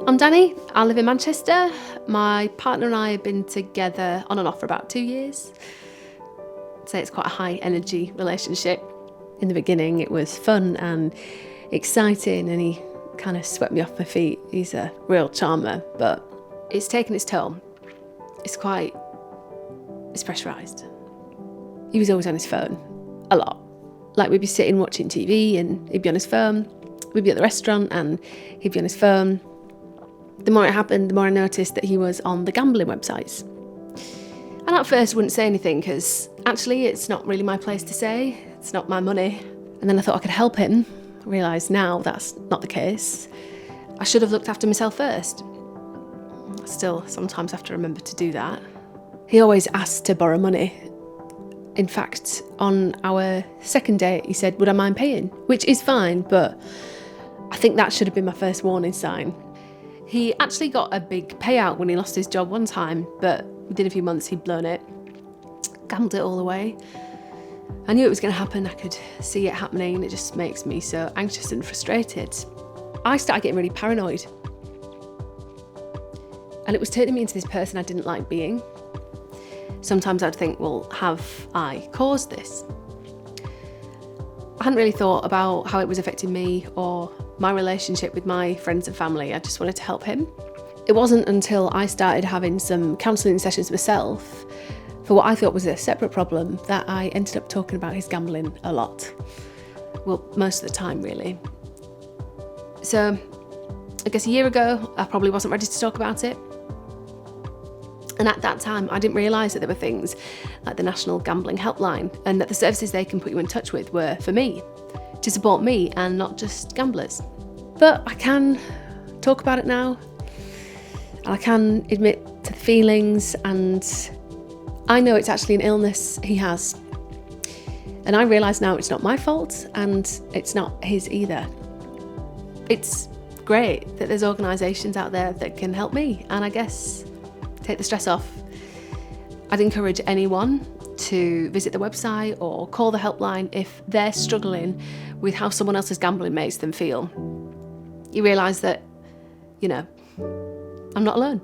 I'm Danni. I live in Manchester. My partner and I have been together on and off for about 2 years. I'd say it's quite a high energy relationship. In the beginning it was fun and exciting and he kind of swept me off my feet. He's a real charmer, but it's taken its toll. It's pressurised. He was always on his phone, a lot. Like we'd be sitting watching TV and he'd be on his phone. We'd be at the restaurant and he'd be on his phone. The more it happened, the more I noticed that he was on the gambling websites. And at first I wouldn't say anything because actually it's not really my place to say. It's not my money. And then I thought I could help him. I realised now that's not the case. I should have looked after myself first. I still sometimes have to remember to do that. He always asked to borrow money. In fact, on our second date, he said, would I mind paying? Which is fine, but I think that should have been my first warning sign. He actually got a big payout when he lost his job one time, but within a few months he'd blown it, gambled it all away. I knew it was going to happen. I could see it happening and it just makes me so anxious and frustrated. I started getting really paranoid. And it was turning me into this person I didn't like being. Sometimes I'd think, well, have I caused this? I hadn't really thought about how it was affecting me or my relationship with my friends and family. I just wanted to help him. It wasn't until I started having some counselling sessions myself for what I thought was a separate problem that I ended up talking about his gambling a lot. Well, most of the time, really. So, I guess a year ago, I probably wasn't ready to talk about it. And at that time, I didn't realise that there were things like the National Gambling Helpline and that the services they can put you in touch with were for me, to support me and not just gamblers. But I can talk about it now, and I can admit to the feelings, and I know it's actually an illness he has. And I realise now it's not my fault and it's not his either. It's great that there's organisations out there that can help me and I guess take the stress off. I'd encourage anyone to visit the website or call the helpline if they're struggling with how someone else's gambling makes them feel. You realise that, I'm not alone.